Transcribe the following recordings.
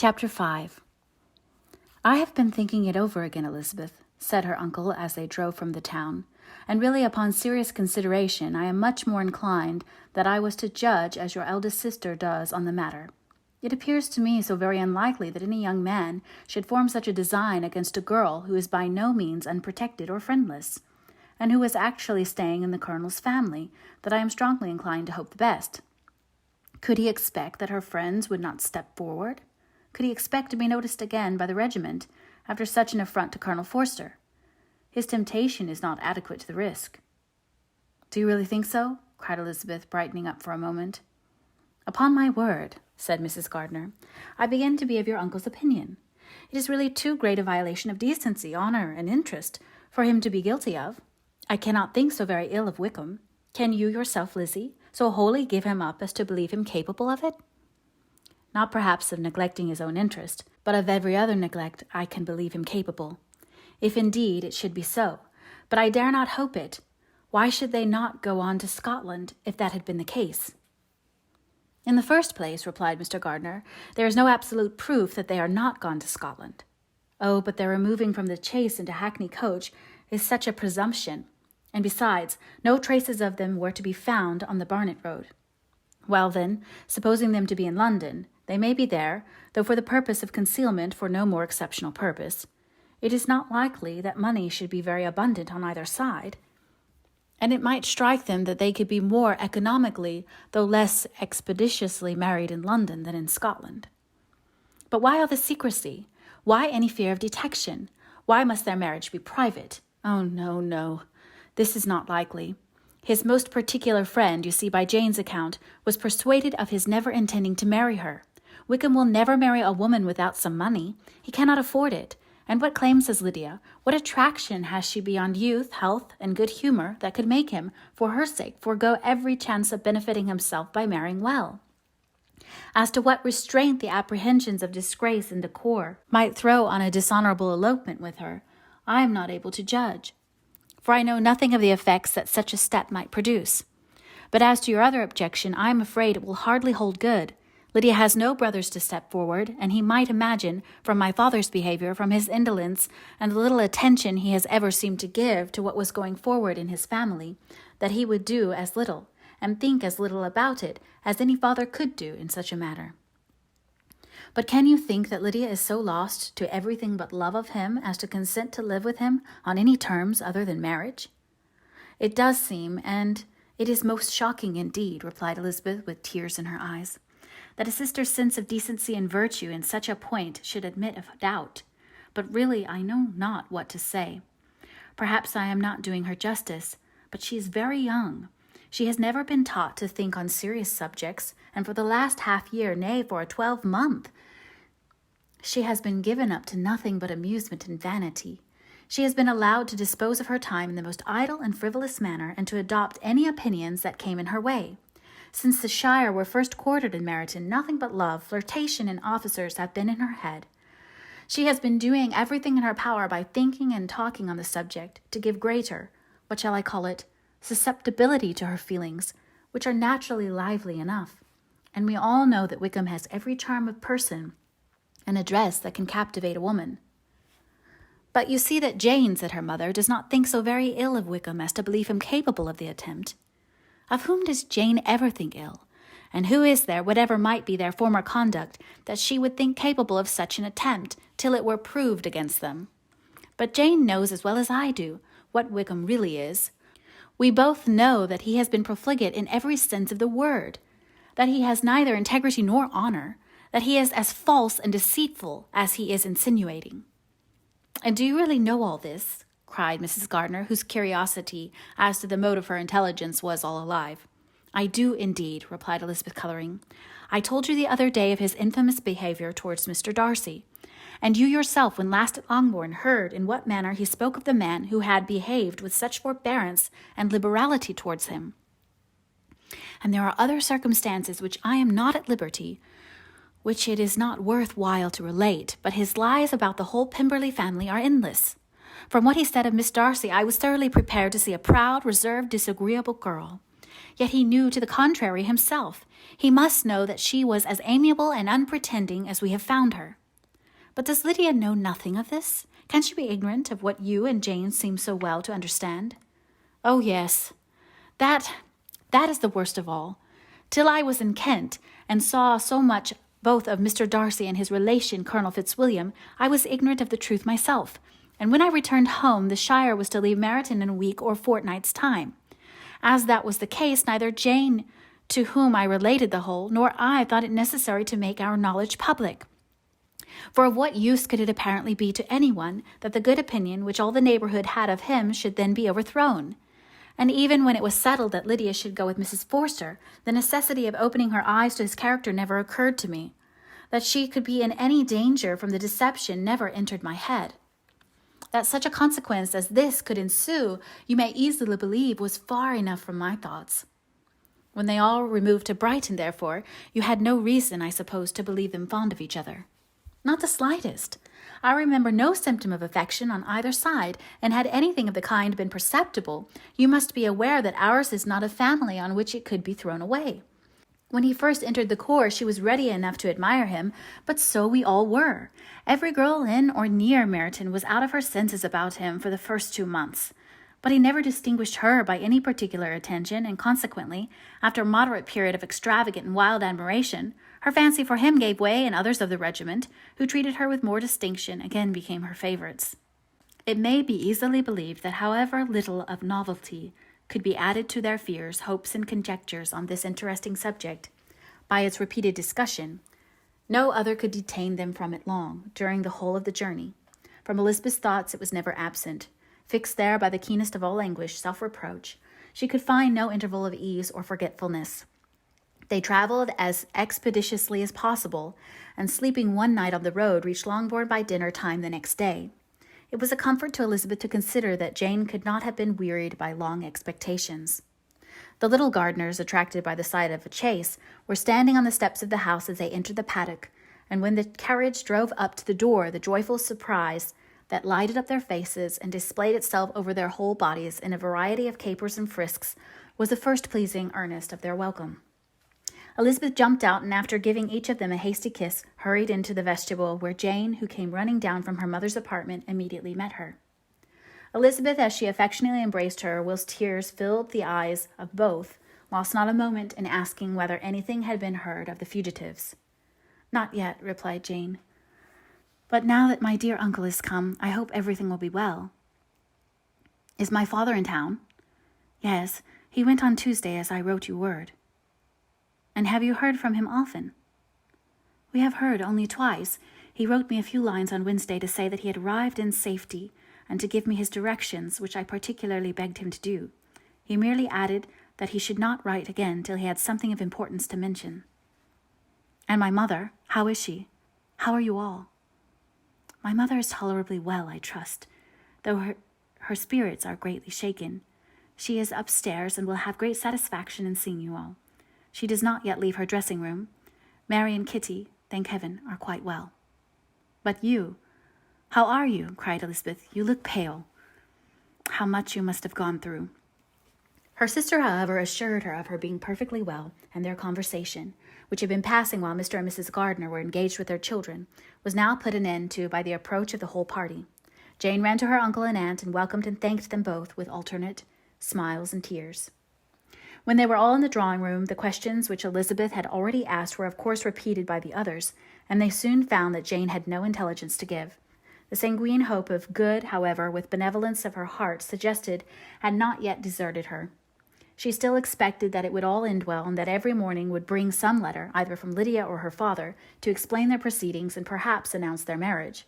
Chapter 5. "I have been thinking it over again, Elizabeth," said her uncle as they drove from the town, "and really upon serious consideration I am much more inclined that I was to judge as your eldest sister does on the matter. It appears to me so very unlikely that any young man should form such a design against a girl who is by no means unprotected or friendless, and who is actually staying in the colonel's family, that I am strongly inclined to hope the best. Could he expect that her friends would not step forward? Could he expect to be noticed again by the regiment after such an affront to Colonel Forster? His temptation is not adequate to the risk." "Do you really think so?" cried Elizabeth, brightening up for a moment. "Upon my word," said Mrs. Gardiner, "I begin to be of your uncle's opinion. It is really too great a violation of decency, honour, and interest for him to be guilty of. I cannot think so very ill of Wickham. Can you yourself, Lizzie, so wholly give him up as to believe him capable of it?" "Not perhaps of neglecting his own interest, but of every other neglect I can believe him capable. If indeed it should be so, but I dare not hope it. Why should they not go on to Scotland if that had been the case?" "In the first place," replied Mr. Gardiner, "there is no absolute proof that they are not gone to Scotland. Oh, but their removing from the chaise into hackney coach is such a presumption. And besides, no traces of them were to be found on the Barnet road. Well then, supposing them to be in London, they may be there, though for the purpose of concealment, for no more exceptional purpose. It is not likely that money should be very abundant on either side, and it might strike them that they could be more economically, though less expeditiously married in London than in Scotland. But why all this secrecy? Why any fear of detection? Why must their marriage be private? Oh, no, no. This is not likely. His most particular friend, you see by Jane's account, was persuaded of his never intending to marry her. Wickham will never marry a woman without some money. He cannot afford it. And what claims has Lydia? What attraction has she beyond youth, health, and good humour that could make him, for her sake, forego every chance of benefiting himself by marrying well? As to what restraint the apprehensions of disgrace and decorum might throw on a dishonourable elopement with her, I am not able to judge, for I know nothing of the effects that such a step might produce. But as to your other objection, I am afraid it will hardly hold good. Lydia has no brothers to step forward, and he might imagine, from my father's behaviour, from his indolence, and the little attention he has ever seemed to give to what was going forward in his family, that he would do as little, and think as little about it, as any father could do in such a matter. But can you think that Lydia is so lost to everything but love of him as to consent to live with him on any terms other than marriage? It does seem, and it is most shocking indeed, replied Elizabeth with tears in her eyes, that a sister's sense of decency and virtue in such a point should admit of doubt. But really I know not what to say. Perhaps I am not doing her justice, but she is very young. She has never been taught to think on serious subjects, and for the last half-year, nay, for a 12-month, she has been given up to nothing but amusement and vanity. She has been allowed to dispose of her time in the most idle and frivolous manner, and to adopt any opinions that came in her way. Since the Shire were first quartered in Meryton, nothing but love, flirtation, and officers have been in her head. She has been doing everything in her power by thinking and talking on the subject, to give greater, what shall I call it, susceptibility to her feelings, which are naturally lively enough. And we all know that Wickham has every charm of person and address that can captivate a woman. But you see that Jane, said her mother, does not think so very ill of Wickham as to believe him capable of the attempt. Of whom does Jane ever think ill? And who is there, whatever might be their former conduct, that she would think capable of such an attempt, till it were proved against them? But Jane knows as well as I do what Wickham really is. We both know that he has been profligate in every sense of the word, that he has neither integrity nor honour, that he is as false and deceitful as he is insinuating. And do you really know all this? Cried Mrs. Gardiner, whose curiosity as to the mode of her intelligence was all alive. I do indeed, replied Elizabeth, colouring. I told you the other day of his infamous behaviour towards Mr. Darcy, and you yourself, when last at Longbourn, heard in what manner he spoke of the man who had behaved with such forbearance and liberality towards him. And there are other circumstances which I am not at liberty, which it is not worth while to relate, but his lies about the whole Pemberley family are endless. From what he said of Miss Darcy, I was thoroughly prepared to see a proud, reserved, disagreeable girl. Yet he knew to the contrary himself. He must know that she was as amiable and unpretending as we have found her. But does Lydia know nothing of this? Can she be ignorant of what you and Jane seem so well to understand? Oh, yes. That is the worst of all. Till I was in Kent, and saw so much both of Mr. Darcy and his relation, Colonel Fitzwilliam, I was ignorant of the truth myself. And when I returned home, the Shire was to leave Meryton in a week or fortnight's time. As that was the case, neither Jane, to whom I related the whole, nor I thought it necessary to make our knowledge public. For of what use could it apparently be to anyone that the good opinion which all the neighbourhood had of him should then be overthrown? And even when it was settled that Lydia should go with Mrs. Forster, the necessity of opening her eyes to his character never occurred to me. That she could be in any danger from the deception never entered my head. That such a consequence as this could ensue, you may easily believe, was far enough from my thoughts. When they all removed to Brighton, therefore, you had no reason, I suppose, to believe them fond of each other. Not the slightest. I remember no symptom of affection on either side, and had anything of the kind been perceptible, you must be aware that ours is not a family on which it could be thrown away. When he first entered the corps, she was ready enough to admire him, but so we all were. Every girl in or near Meryton was out of her senses about him for the first 2 months. But he never distinguished her by any particular attention, and consequently, after a moderate period of extravagant and wild admiration, her fancy for him gave way, and others of the regiment, who treated her with more distinction, again became her favourites. It may be easily believed that however little of novelty could be added to their fears, hopes, and conjectures on this interesting subject, by its repeated discussion, no other could detain them from it long, during the whole of the journey. From Elizabeth's thoughts it was never absent. Fixed there by the keenest of all anguish, self-reproach, she could find no interval of ease or forgetfulness. They travelled as expeditiously as possible, and sleeping one night on the road, reached Longbourn by dinner time the next day. It was a comfort to Elizabeth to consider that Jane could not have been wearied by long expectations. The little gardeners, attracted by the sight of a chaise, were standing on the steps of the house as they entered the paddock, and when the carriage drove up to the door, the joyful surprise that lighted up their faces and displayed itself over their whole bodies in a variety of capers and frisks was the first pleasing earnest of their welcome. Elizabeth jumped out, and after giving each of them a hasty kiss, hurried into the vestibule, where Jane, who came running down from her mother's apartment, immediately met her. Elizabeth, as she affectionately embraced her, whilst tears filled the eyes of both, lost not a moment in asking whether anything had been heard of the fugitives. "Not yet," replied Jane. "But now that my dear uncle is come, I hope everything will be well." "Is my father in town?" "Yes, he went on Tuesday, as I wrote you word." "And have you heard from him often?" "We have heard only twice. He wrote me a few lines on Wednesday to say that he had arrived in safety, and to give me his directions, which I particularly begged him to do. He merely added that he should not write again till he had something of importance to mention." "And my mother, how is she? How are you all?" "My mother is tolerably well, I trust, though her spirits are greatly shaken. She is upstairs, and will have great satisfaction in seeing you all. She does not yet leave her dressing-room. Mary and Kitty, thank heaven, are quite well." "But you, how are you?" cried Elizabeth. "You look pale. How much you must have gone through." Her sister, however, assured her of her being perfectly well, and their conversation, which had been passing while Mr. and Mrs. Gardiner were engaged with their children, was now put an end to by the approach of the whole party. Jane ran to her uncle and aunt, and welcomed and thanked them both with alternate smiles and tears. When they were all in the drawing-room, the questions which Elizabeth had already asked were of course repeated by the others, and they soon found that Jane had no intelligence to give. The sanguine hope of good, however, with benevolence of her heart suggested, had not yet deserted her. She still expected that it would all end well, and that every morning would bring some letter, either from Lydia or her father, to explain their proceedings and perhaps announce their marriage.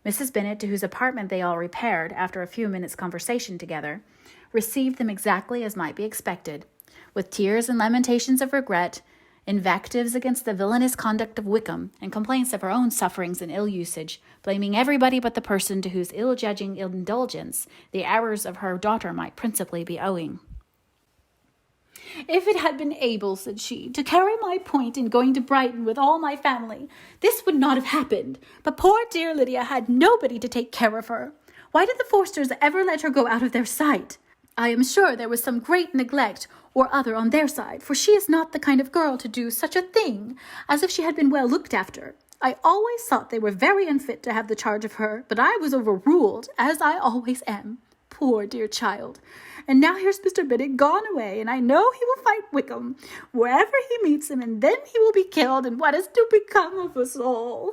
Mrs. Bennet, to whose apartment they all repaired, after a few minutes' conversation together, received them exactly as might be expected, with tears and lamentations of regret, invectives against the villainous conduct of Wickham, and complaints of her own sufferings and ill usage, blaming everybody but the person to whose ill-judging indulgence the errors of her daughter might principally be owing. "If it had been able," said she, "to carry my point in going to Brighton with all my family, this would not have happened. But poor dear Lydia had nobody to take care of her. Why did the Forsters ever let her go out of their sight? I am sure there was some great neglect, or other on their side, for she is not the kind of girl to do such a thing, as if she had been well looked after. I always thought they were very unfit to have the charge of her, but I was overruled, as I always am. Poor dear child. And now here's Mr. Bennet gone away, and I know he will fight Wickham wherever he meets him, and then he will be killed, and what is to become of us all?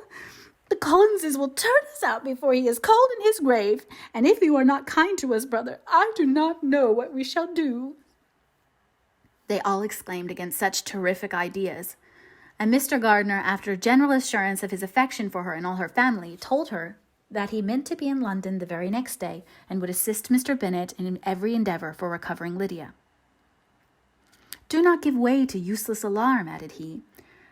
The Collinses will turn us out before he is cold in his grave, and if you are not kind to us, brother, I do not know what we shall do." They all exclaimed against such terrific ideas, and Mr. Gardiner, after general assurance of his affection for her and all her family, told her that he meant to be in London the very next day, and would assist Mr. Bennet in every endeavour for recovering Lydia. "Do not give way to useless alarm," added he.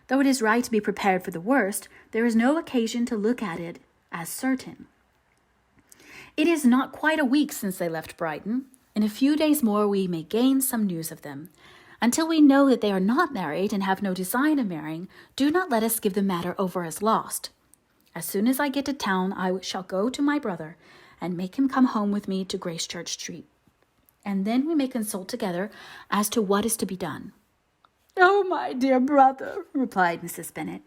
"Though it is right to be prepared for the worst, there is no occasion to look at it as certain. It is not quite a week since they left Brighton. In a few days more we may gain some news of them. Until we know that they are not married and have no design of marrying, do not let us give the matter over as lost. As soon as I get to town, I shall go to my brother and make him come home with me to Gracechurch Street, and then we may consult together as to what is to be done." "Oh, my dear brother," replied Mrs. Bennet,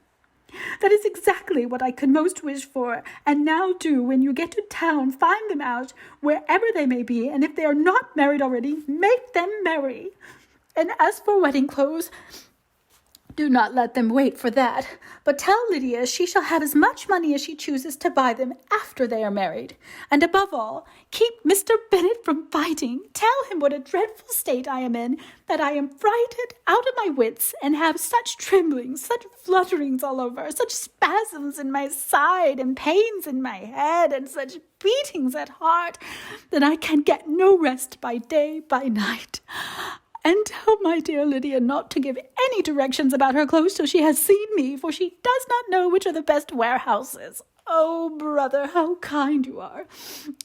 "that is exactly what I could most wish for. And now do, when you get to town, find them out, wherever they may be, and if they are not married already, make them marry. And as for wedding clothes, do not let them wait for that, but tell Lydia she shall have as much money as she chooses to buy them after they are married. And above all, keep Mr. Bennet from fighting. Tell him what a dreadful state I am in, that I am frightened out of my wits, and have such tremblings, such flutterings all over, such spasms in my side, and pains in my head, and such beatings at heart, that I can get no rest by day, by night. And tell my dear Lydia not to give any directions about her clothes till she has seen me, for she does not know which are the best warehouses. Oh, brother, how kind you are!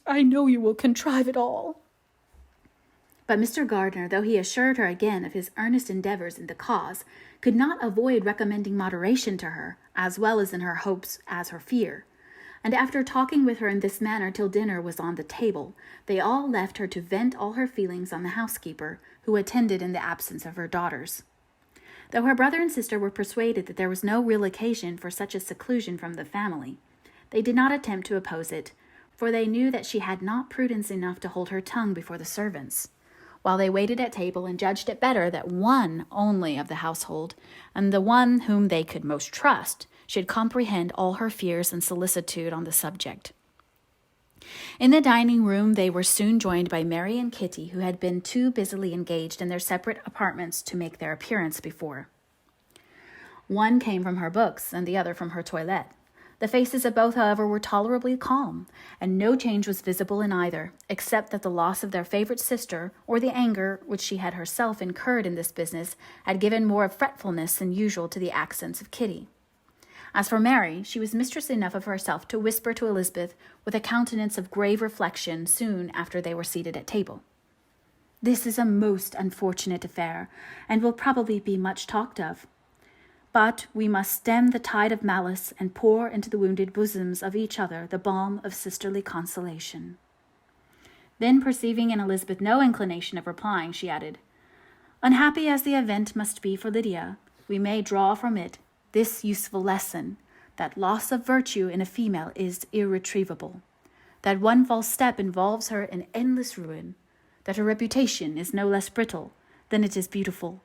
I know you will contrive it all." But Mr. Gardiner, though he assured her again of his earnest endeavours in the cause, could not avoid recommending moderation to her, as well as in her hopes as her fear. And after talking with her in this manner till dinner was on the table, they all left her to vent all her feelings on the housekeeper, who attended in the absence of her daughters. Though her brother and sister were persuaded that there was no real occasion for such a seclusion from the family, they did not attempt to oppose it, for they knew that she had not prudence enough to hold her tongue before the servants, while they waited at table and judged it better that one only of the household, and the one whom they could most trust, should comprehend all her fears and solicitude on the subject. In the dining-room they were soon joined by Mary and Kitty, who had been too busily engaged in their separate apartments to make their appearance before. One came from her books, and the other from her toilette. The faces of both, however, were tolerably calm, and no change was visible in either, except that the loss of their favourite sister, or the anger which she had herself incurred in this business, had given more of fretfulness than usual to the accents of Kitty. As for Mary, she was mistress enough of herself to whisper to Elizabeth, with a countenance of grave reflection, soon after they were seated at table, "This is a most unfortunate affair, and will probably be much talked of. But we must stem the tide of malice, and pour into the wounded bosoms of each other the balm of sisterly consolation." Then, perceiving in Elizabeth no inclination of replying, she added, "Unhappy as the event must be for Lydia, we may draw from it this useful lesson, that loss of virtue in a female is irretrievable, that one false step involves her in endless ruin, that her reputation is no less brittle than it is beautiful,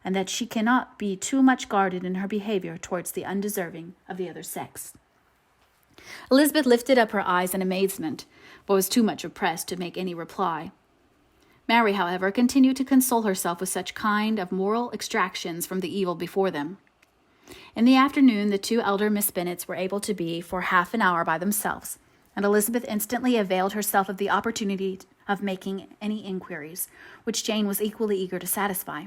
and that she cannot be too much guarded in her behaviour towards the undeserving of the other sex." Elizabeth lifted up her eyes in amazement, but was too much oppressed to make any reply. Mary, however, continued to console herself with such kind of moral extractions from the evil before them. In the afternoon, the two elder Miss Bennets were able to be for half an hour by themselves, and Elizabeth instantly availed herself of the opportunity of making any inquiries, which Jane was equally eager to satisfy.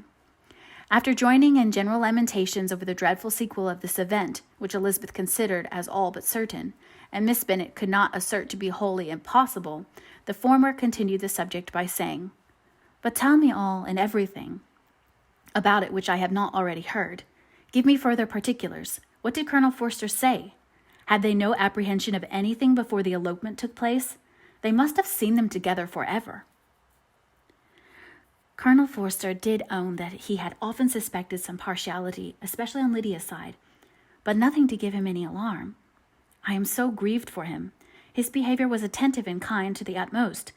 After joining in general lamentations over the dreadful sequel of this event, which Elizabeth considered as all but certain, and Miss Bennet could not assert to be wholly impossible, the former continued the subject by saying, "But tell me all and everything about it which I have not already heard. Give me further particulars. What did Colonel Forster say? Had they no apprehension of anything before the elopement took place? They must have seen them together forever." Colonel Forster did own that he had often suspected some partiality, especially on Lydia's side, but nothing to give him any alarm. I am so grieved for him. His behavior was attentive and kind to the utmost.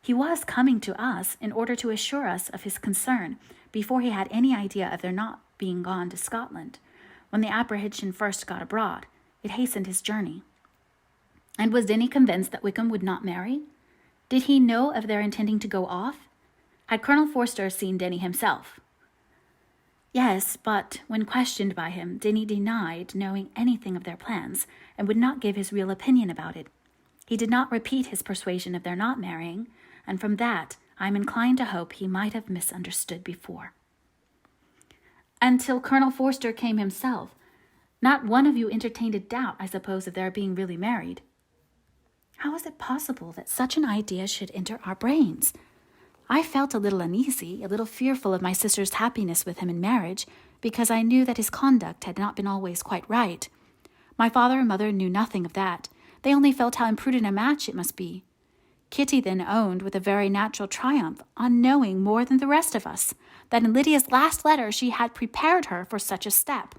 He was coming to us in order to assure us of his concern before he had any idea of their not being gone to Scotland. When the apprehension first got abroad, it hastened his journey. And was Denny convinced that Wickham would not marry? Did he know of their intending to go off? Had Colonel Forster seen Denny himself? Yes, but when questioned by him, Denny denied knowing anything of their plans and would not give his real opinion about it. He did not repeat his persuasion of their not marrying, and from that I am inclined to hope he might have misunderstood before. Until Colonel Forster came himself, not one of you entertained a doubt, I suppose, of their being really married. How is it possible that such an idea should enter our brains? I felt a little uneasy, a little fearful of my sister's happiness with him in marriage, because I knew that his conduct had not been always quite right. My father and mother knew nothing of that. They only felt how imprudent a match it must be. Kitty then owned with a very natural triumph, on knowing more than the rest of us, that in Lydia's last letter she had prepared her for such a step.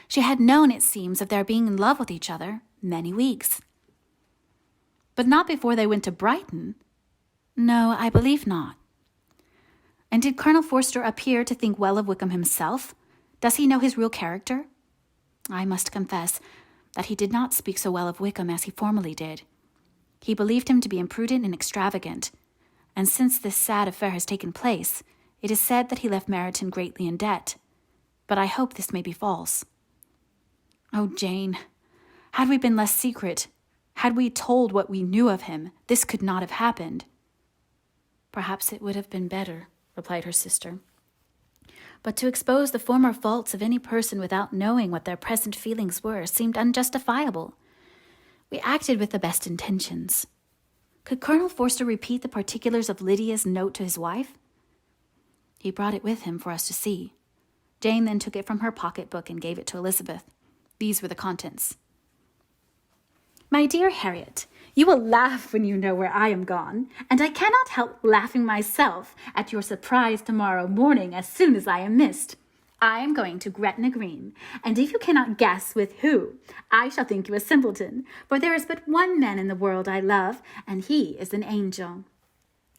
She had known, it seems, of their being in love with each other many weeks. But not before they went to Brighton. No, I believe not. And did Colonel Forster appear to think well of Wickham himself? Does he know his real character? I must confess that he did not speak so well of Wickham as he formerly did. He believed him to be imprudent and extravagant, and since this sad affair has taken place, it is said that he left Meryton greatly in debt. But I hope this may be false. Oh, Jane, had we been less secret, had we told what we knew of him, this could not have happened. Perhaps it would have been better, replied her sister. But to expose the former faults of any person without knowing what their present feelings were seemed unjustifiable. We acted with the best intentions. Could Colonel Forster repeat the particulars of Lydia's note to his wife? He brought it with him for us to see. Jane then took it from her pocketbook and gave it to Elizabeth. These were the contents. My dear Harriet, you will laugh when you know where I am gone, and I cannot help laughing myself at your surprise tomorrow morning as soon as I am missed. I am going to Gretna Green, and if you cannot guess with who, I shall think you a simpleton, for there is but one man in the world I love, and he is an angel.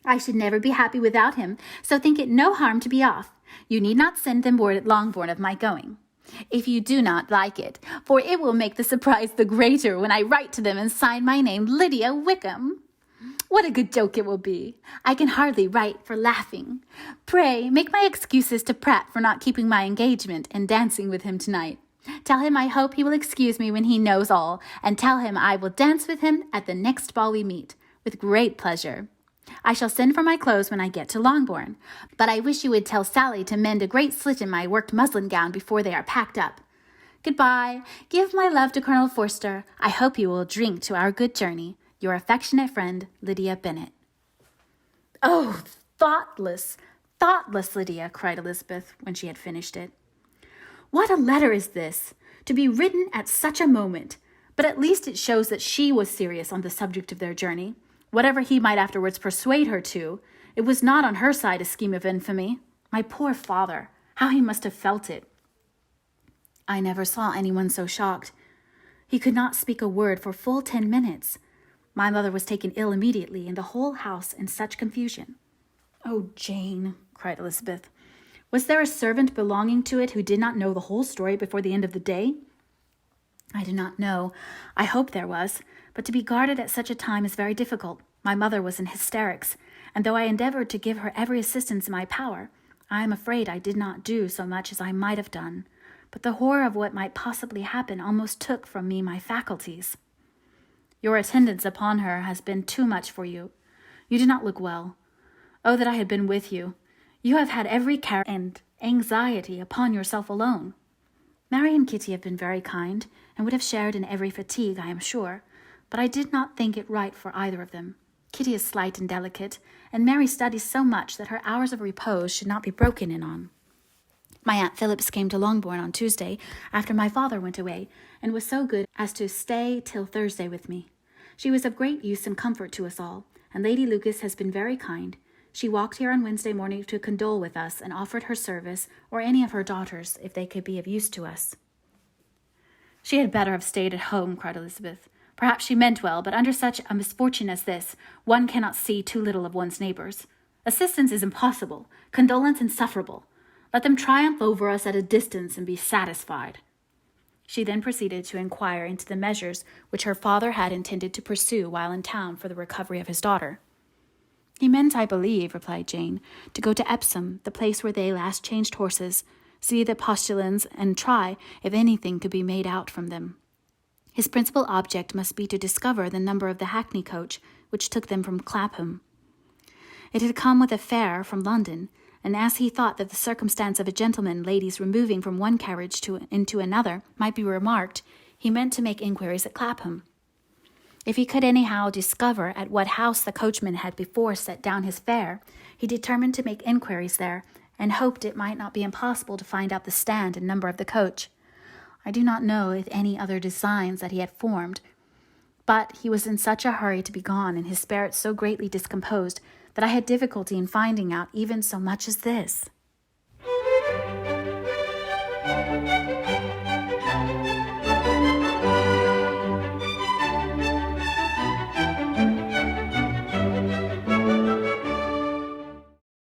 I should never be happy without him, so think it no harm to be off. You need not send them word at Longbourn of my going, if you do not like it, for it will make the surprise the greater when I write to them and sign my name Lydia Wickham. What a good joke it will be. I can hardly write for laughing. Pray, make my excuses to Pratt for not keeping my engagement and dancing with him tonight. Tell him I hope he will excuse me when he knows all, and tell him I will dance with him at the next ball we meet, with great pleasure. I shall send for my clothes when I get to Longbourn, but I wish you would tell Sally to mend a great slit in my worked muslin gown before they are packed up. Goodbye. Give my love to Colonel Forster. I hope you will drink to our good journey. Your affectionate friend, Lydia Bennet. Oh, thoughtless, Lydia, cried Elizabeth when she had finished it. What a letter is this, to be written at such a moment, but at least it shows that she was serious on the subject of their journey. Whatever he might afterwards persuade her to, it was not on her side a scheme of infamy. My poor father, how he must have felt it. I never saw anyone so shocked. He could not speak a word for full 10 minutes. My mother was taken ill immediately, and the whole house in such confusion. Oh, Jane, cried Elizabeth, was there a servant belonging to it who did not know the whole story before the end of the day? I do not know. I hope there was, but to be guarded at such a time is very difficult. My mother was in hysterics, and though I endeavored to give her every assistance in my power, I am afraid I did not do so much as I might have done. But the horror of what might possibly happen almost took from me my faculties. Your attendance upon her has been too much for you. You do not look well. Oh, that I had been with you. You have had every care and anxiety upon yourself alone. Mary and Kitty have been very kind, and would have shared in every fatigue, I am sure, but I did not think it right for either of them. Kitty is slight and delicate, and Mary studies so much that her hours of repose should not be broken in on. My Aunt Phillips came to Longbourn on Tuesday, after my father went away, and was so good as to stay till Thursday with me. She was of great use and comfort to us all, and Lady Lucas has been very kind. She walked here on Wednesday morning to condole with us and offered her service, or any of her daughters, if they could be of use to us." "She had better have stayed at home," cried Elizabeth. "Perhaps she meant well, but under such a misfortune as this, one cannot see too little of one's neighbors. Assistance is impossible, condolence insufferable. Let them triumph over us at a distance and be satisfied." She then proceeded to inquire into the measures which her father had intended to pursue while in town for the recovery of his daughter. "He meant, I believe," replied Jane, "to go to Epsom, the place where they last changed horses, see the postilions, and try if anything could be made out from them. His principal object must be to discover the number of the hackney coach which took them from Clapham. It had come with a fare from London, and as he thought that the circumstance of a gentleman and ladies removing from one carriage into another might be remarked, he meant to make inquiries at Clapham. If he could anyhow discover at what house the coachman had before set down his fare, he determined to make inquiries there, and hoped it might not be impossible to find out the stand and number of the coach. I do not know if any other designs that he had formed, but he was in such a hurry to be gone, and his spirits so greatly discomposed, that I had difficulty in finding out even so much as this."